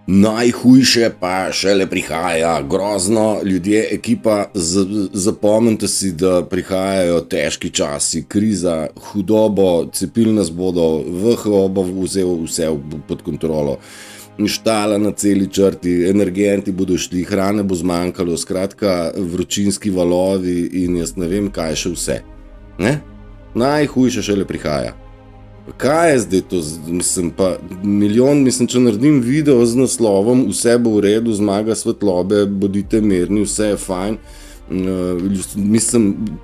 Najhujše pa šele prihaja, grozno, ljudje, ekipa, zapomnite si, da prihajajo težki časi, kriza, hudobo, cepili nas bodo, WHO bo vzel vse pod kontrolo. Štala na celi črti, energenti bodo šli, hrane bo zmanjkalo, skratka vročinski valovi in jaz ne vem, kaj še vse. Ne? Najhujše šele prihaja. Kaj je zdaj to? Mislim, če naredim video z naslovom Vse bo v redu, zmaga svetlobe, bodite mirni, vse je fajn.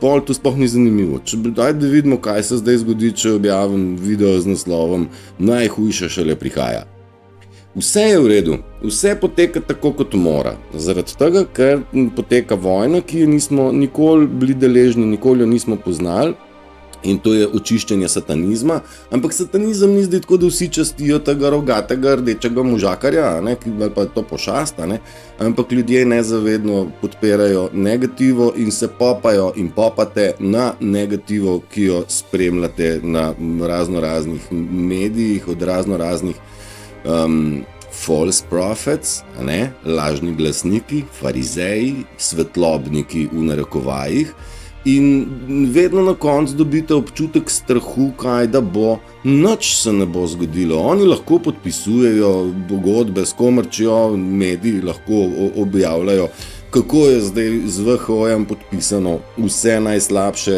Pol to sploh ni zanimivo. Daj da vidimo, kaj se zdaj zgodi, če objavim video z naslovom Najhujše šele prihaja. Vse je v redu, vse poteka tako, kot mora. Zaradi tega, ker poteka vojna, ki je nismo nikoli bili deležni, nikoli jo nismo poznali. In to je očiščenje satanizma, ampak satanizem ni zdaj tako, da vsi častijo tega rogatega rdečega možakarja, ali pa je to pošast, ampak ljudje nezavedno podpirajo negativo in se popajo in popate na negativo, ki jo spremljate na raznoraznih medijih, od raznoraznih false prophets, lažni glasniki, farizeji, svetlobniki v narekovajih. In vedno na koncu dobite občutek strahu, kaj da bo, nič se ne bo zgodilo. Oni lahko podpisujejo pogodbe s komerčijo, mediji lahko objavljajo, kako je zdaj z WHO-jem podpisano vse najslabše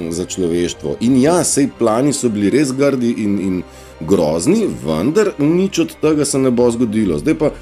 za človeštvo. In ja, sej plani so bili res grdi in grozni, vendar nič od tega se ne bo zgodilo. Zdaj pa,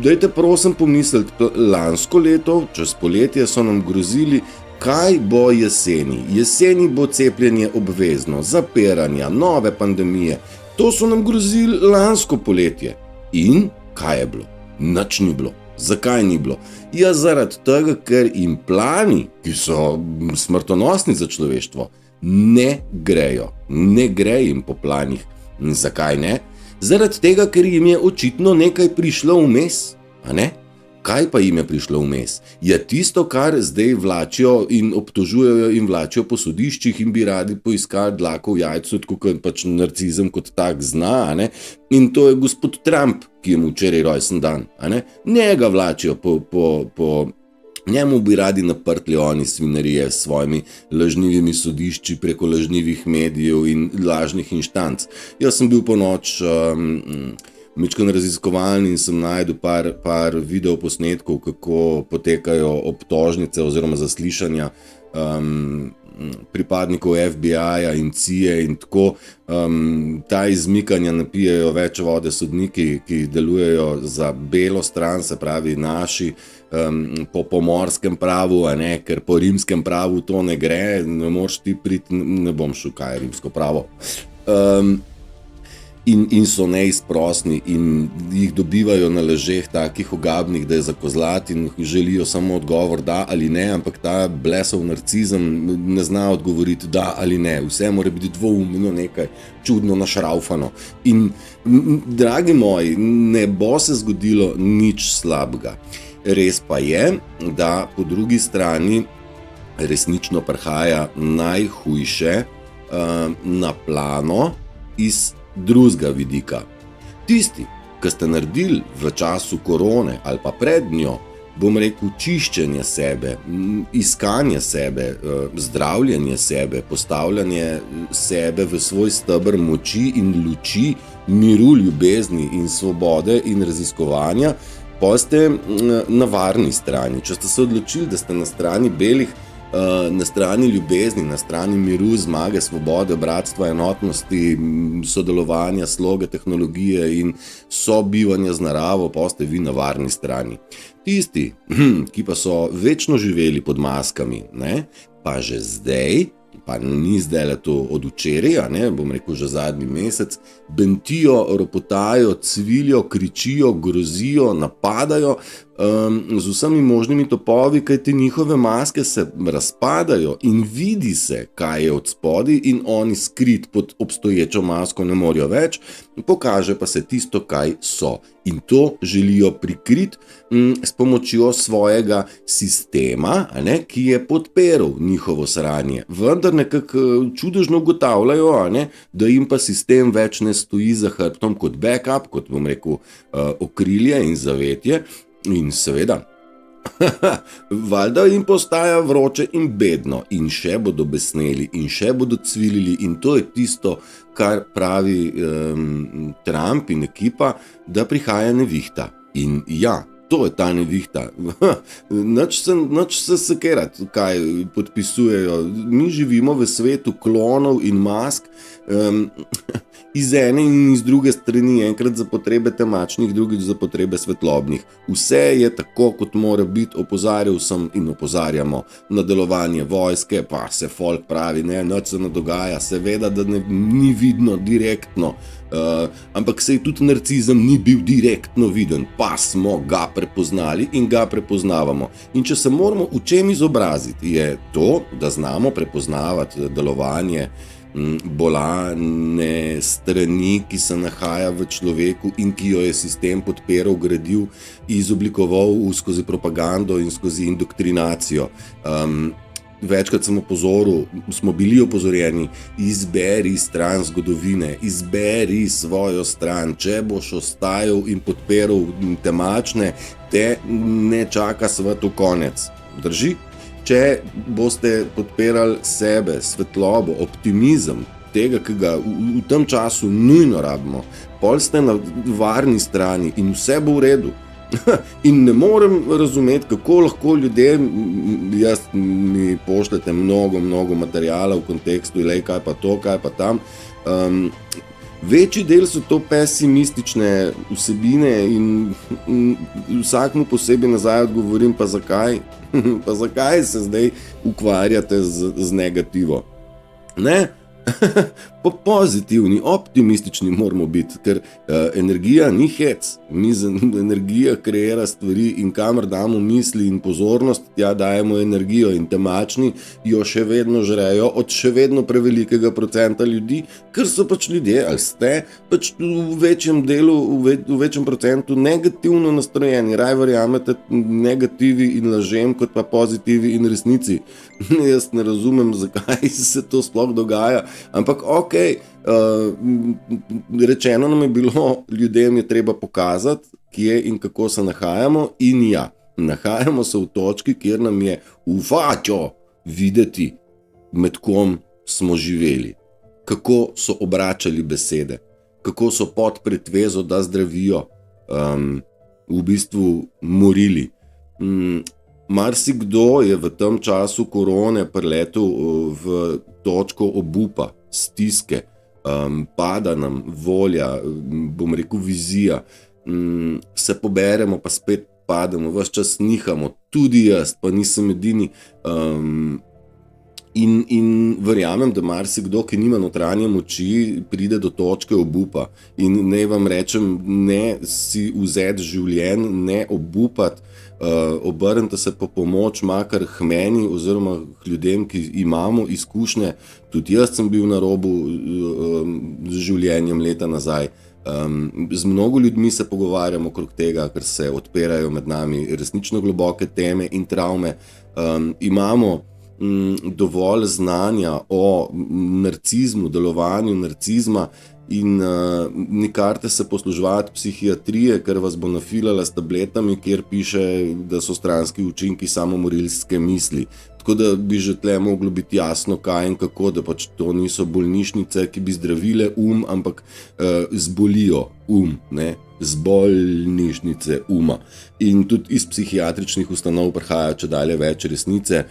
dajte prosim pomisliti, lansko leto, čez poletje so nam grozili, kaj bo jeseni? Jeseni bo cepljenje obvezno, zapiranja, nove pandemije. To so nam grozili lansko poletje. In kaj je bilo? Nič ni bilo. Zakaj ni bilo? Ja, zaradi tega, ker jim plani, ki so smrtonosni za človeštvo, ne grejo. Ne gre jim po planih. In zakaj ne? Zaradi tega, ker jim je očitno nekaj prišlo vmes, a ne? Kaj pa jim je prišlo vmes? Je tisto, kar zdaj vlačijo in obtožujejo in vlačijo po sodiščih in bi radi poiskali dlako v jajcu, tako kot pač narcizem kot tak zna, in to je gospod Trump, ki je mu včeraj rojsten dan, njega vlačijo po njemu bi radi naprtli oni svinarije s svojimi lažnivimi sodišči preko lažnivih medijev in lažnih inštanc. Jaz sem bil ponoč mičkan raziskovalni in sem najdel par videoposnetkov, kako potekajo obtožnice oziroma zaslišanja pripadnikov FBI-ja in CIA in tako. Ta izmikanja napijejo več vode sodniki, ki delujejo za belo stran, se pravi naši, po pomorskem pravu, ker po rimskem pravu to ne gre, ne moreš ti priti, ne bom šel, kaj je rimsko pravo. In so neizprosni in jih dobivajo na ležeh takih ogabnih, da je za kozlat in želijo samo odgovor da ali ne, ampak ta blesov narcizem ne zna odgovoriti da ali ne. Vse mora biti dvoumno, nekaj čudno našraufano. In, dragi moji, ne bo se zgodilo nič slabega. Res pa je, da po drugi strani resnično prihaja najhujše na plano iz drugega vidika. Tisti, ki ste naredili v času korone ali pa pred njo, bom rekel, čiščenje sebe, iskanje sebe, zdravljenje sebe, postavljanje sebe v svoj steber moči in luči, miru, ljubezni in svobode in raziskovanja, pa ste na varni strani. Če ste se odločili, da ste na strani belih, na strani ljubezni, na strani miru, zmage, svobode, bratstva, enotnosti, sodelovanja, sloge, tehnologije in sobivanja z naravo, pa ste vi na varni strani. Tisti, ki pa so večno živeli pod maskami, pa že zdaj, pa ni zdaj to od včeraj, bom rekel že zadnji mesec, bentijo, ropotajo, cvilijo, kričijo, grozijo, napadajo, z vsemi možnimi topovi, kajti njihove maske se razpadajo in vidi se, kaj je od spodaj, in oni skrit pod obstoječo masko ne morejo več, pokaže pa se tisto, kaj so. In to želijo prikriti s pomočjo svojega sistema, ki je podpiral njihovo sranje. Vendar nekako čudežno ugotavljajo, da jim pa sistem več ne stoji za hrbtom kot backup, kot bom rekel, okrilje in zavetje. In seveda, valjda jim postaja vroče in bedno, in še bodo besneli, in še bodo cvilili, in to je tisto, kar pravi Trump in ekipa, da prihaja nevihta. In ja, to je ta nevihta. Nič se sekerati, kaj podpisujejo. Mi živimo v svetu klonov in mask, iz ene in iz druge strani, enkrat za potrebe temačnih, drugič za potrebe svetlobnih. Vse je tako, kot mora biti. Opozarjal sem in opozarjamo na delovanje vojske, pa se folk pravi, nič se ne dogaja, seveda, da ni vidno direktno, ampak sej tudi narcizem ni bil direktno viden, pa smo ga prepoznali in ga prepoznavamo. In če se moramo v čem izobraziti, je to, da znamo prepoznavati delovanje bolane strani, ki se nahaja v človeku in ki jo je sistem podpiral, gradil, izoblikoval skozi propagando in skozi indoktrinacijo. Večkrat smo bili opozorjeni, izberi stran zgodovine, izberi svojo stran, če boš ostajal in podpiral temačne, te ne čaka svetu konec. Drži? Če boste podpirali sebe, svetlobo, optimizem, tega, ki ga v tem času nujno rabimo, pol ste na varni strani in vse bo v redu. In ne morem razumeti, kako lahko ljudje, mi pošljete mnogo materijala v kontekstu, kaj pa to, kaj pa tam. Večji del so to pesimistične vsebine in vsakmu posebej nazaj odgovorim, pa zakaj? Pa zakaj se zdaj ukvarjate z negativo? Ne? Pozitivni, optimistični moramo biti, ker energija ni hec. Energija kreira stvari in kamor damo misli in pozornost, tja dajemo energijo, in temačni jo še vedno žrejo od še vedno prevelikega procenta ljudi, ker so pač ljudje, ali ste pač v večjem delu, v večjem procentu negativno nastrojeni. Raj verjamete negativi in lažem, kot pa pozitivi in resnici. Jaz ne razumem, zakaj se to sploh dogaja, ampak rečeno nam je bilo, ljudem je treba pokazati, kje in kako se nahajamo, in ja, nahajamo se v točki, kjer nam je uvačo videti, med kom smo živeli, kako so obračali besede, kako so pod pretvezo, da zdravijo, v bistvu morili. Marsikdo je v tem času korone priletel v točko obupa, stiske, pada nam volja, bom rekel vizija, se poberemo, pa spet pademo, ves čas nihamo, tudi jaz, pa nisem edini. In verjamem, da marsikdo, ki nima notranje moči, pride do točke obupa. In naj vam rečem, ne si vzeti življenj, ne obupati, obrnite se po pomoč, makar k meni oziroma k ljudem, ki imamo izkušnje. Tudi jaz sem bil na robu z življenjem leta nazaj. Z mnogo ljudmi se pogovarjamo okrog tega, ker se odpirajo med nami resnično globoke teme in travme. Imamo dovolj znanja o narcizmu, delovanju narcizma, in nikarte se posluževati psihiatrije, ker vas bo nafilala s tabletami, kjer piše, da so stranski učinki samomorilske misli. Tako da bi že tle moglo biti jasno, kaj in kako, da pač to niso bolnišnice, ki bi zdravile ampak zbolijo ne, z bolnišnice In tudi iz psihiatričnih ustanov prihaja čedalje več resnice,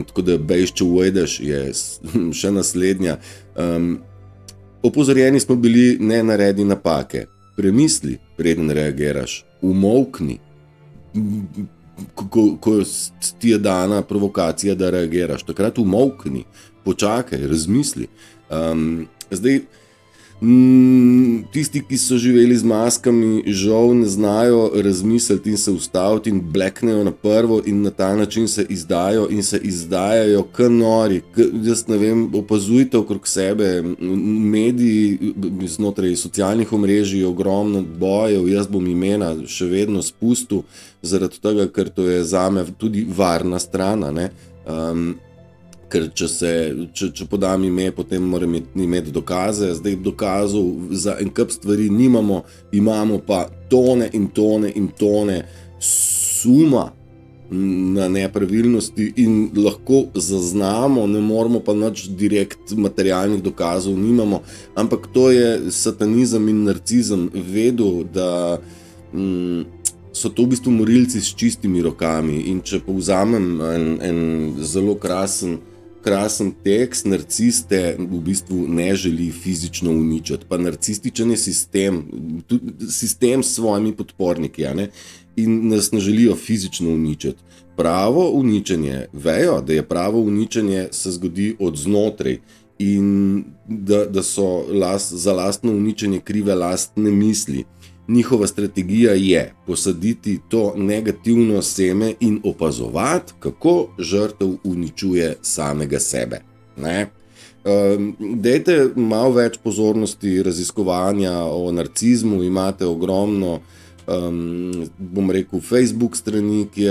tako da bejšče uvedeš je še naslednja. Opozorjeni smo bili, ne naredi napake, premisli, preden reagiraš, umolkni, ko ti je dana provokacija, da reagiraš, takrat umolkni, počakaj, razmisli. Zdaj, Tisti, ki so živeli z maskami, žal ne znajo razmisliti in se ustaviti in bleknejo na prvo in na ta način se izdajo in se izdajajo k nori. Jaz ne vem, opazujte okrog sebe, mediji znotraj socialnih omrežij je ogromno bojev, jaz bom imena še vedno spustil, zaradi tega, ker to je zame tudi varna strana, ne. Ker če podam ime, potem moram imeti dokaze, zdaj dokazov za en kup stvari nimamo, imamo pa tone in tone in tone suma na nepravilnosti in lahko zaznamo, ne moramo pa nič direkt materialnih dokazov nimamo, ampak to je satanizem in narcizem vedel, da so to v bistvu morilci s čistimi rokami. In če povzamem en zelo krasen tekst, narciste v bistvu ne želi fizično uničiti, pa narcističen je sistem s svojimi podporniki, ne? In nas ne želijo fizično uničiti. Pravo uničenje, vejo, da je pravo uničenje se zgodi od znotraj in da so za lastno uničenje krive lastne misli. Njihova strategija je posaditi to negativno seme in opazovati, kako žrtev uničuje samega sebe. Ne? Dajte malo več pozornosti raziskovanja o narcizmu, imate ogromno, bom rekel, Facebook strani, ki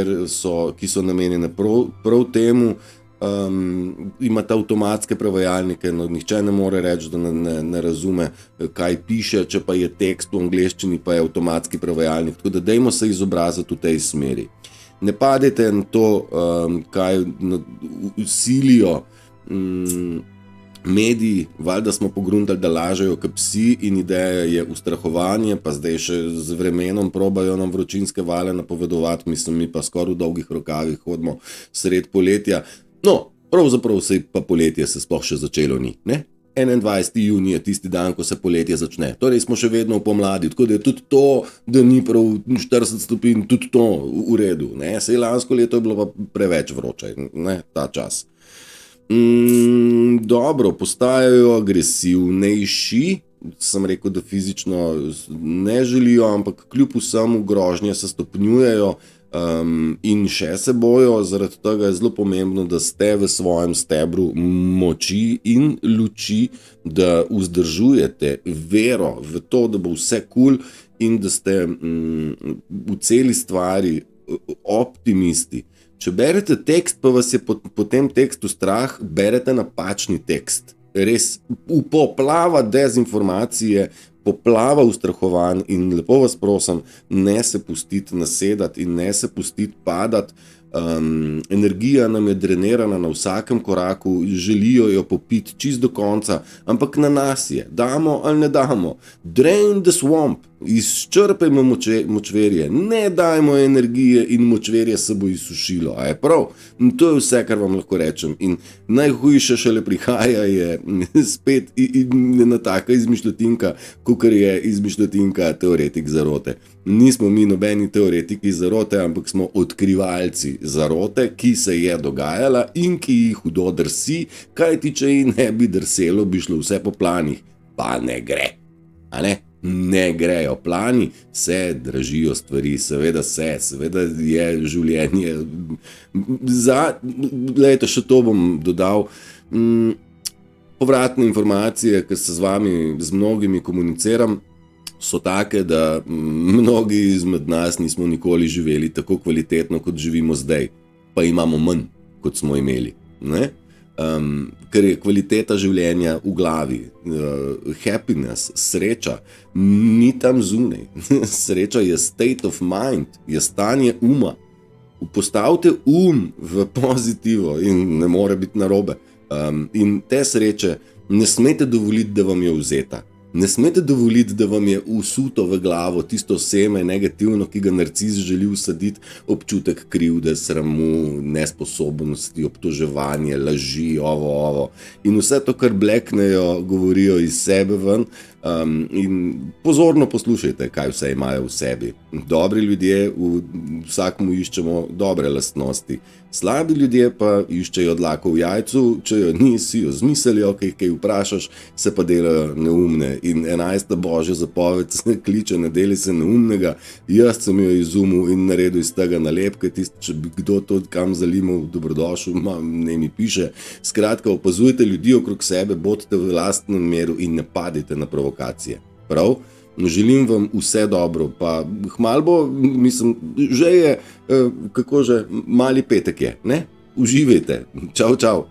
so namenjene prav temu. Imate avtomatske prevajalnike, no, nihče ne more reči, da ne razume, kaj piše, če pa je tekst v angleščini, pa je avtomatski prevajalnik, tako da dajmo se izobraziti v tej smeri. Ne padete na to, kaj silijo mediji, valjda smo pogruntali, da lažejo kot psi in ideja je ustrahovanje, pa zdaj še z vremenom probajo nam vročinske vale napovedovati, mislim, mi pa skoraj v dolgih rokavih hodimo sred poletja. No, pravzaprav se pa poletje se sploh še začelo ni, ne? 21. junij je tisti dan, ko se poletje začne. Torej smo še vedno v pomladi, tako da je tudi to, da ni prav 40 stopinj, tudi to v redu, ne? Saj lansko leto je bilo pa preveč vroče, ne, ta čas. Dobro, postajajo agresivnejši, sem rekel, da fizično ne želijo, ampak kljub vsemu grožnje se stopnjujejo. In še se bojo, zaradi tega je zelo pomembno, da ste v svojem stebru moči in luči, da vzdržujete vero v to, da bo vse kul in da ste v celi stvari optimisti. Če berete tekst, pa vas je po tem tekstu strah, berete napačni tekst. Res poplava dezinformacije, poplava ustrahovanj in lepo vas prosim, ne se pustiti nasedati in ne se pustiti padati. Energija nam je drenirana na vsakem koraku, želijo jo popiti čist do konca, ampak na nas je, damo ali ne damo. Drain the swamp, izčrpajmo močverje, ne dajmo energije in močverje se bo izsušilo, a je prav? To je vse, kar vam lahko rečem. In najhujše šele prihaja je spet ena taka izmišljotinka, kakor je izmišljotinka teoretik zarote. Nismo mi nobeni teoretiki zarote, ampak smo odkrivalci zarote, ki se je dogajala in ki jih hudo drsi, kajti če ji ne bi drselo, bi šlo vse po planih. Pa ne gre. A ne? Ne grejo plani, se dražijo stvari, seveda je življenje. Glejte, še to bom dodal. Povratne informacije, ker se z mnogimi komuniciram, so take, da mnogi izmed nas nismo nikoli živeli tako kvalitetno, kot živimo zdaj, pa imamo manj, kot smo imeli, ne? Ker je kvaliteta življenja v glavi, happiness, sreča, ni tam zunaj. Sreča je state of mind, je stanje uma. Postavite v pozitivo in ne more biti narobe. In te sreče ne smete dovoliti, da vam je vzeta. Ne smete dovoliti, da vam je usuto v glavo tisto seme negativno, ki ga narcis želi vsaditi, občutek krivde, sramu, nesposobnosti, obtoževanje, laži, ovo. In vse to, kar bleknejo, govorijo iz sebe ven. In pozorno poslušajte, kaj vse imajo v sebi. Dobri ljudje vsakmu iščemo dobre lastnosti, slabi ljudje pa iščejo dlako v jajcu, če jo ni, si jo zmislijo, kaj vprašaš, se pa delajo neumne. In 11. božja zapoved se kliče: ne deli se neumnega. Jaz sem jo izumil in naredil iz tega nalepke, če bi kdo to kam zalimal, dobrodošel, ne mi piše. Skratka, opazujte ljudi okrog sebe, bodite v lastnem meru in ne padite na provokacije. Prav? Želim vam vse dobro, pa hmal bo, mislim, že je, mali petek je, ne? Uživajte. Čau, čau.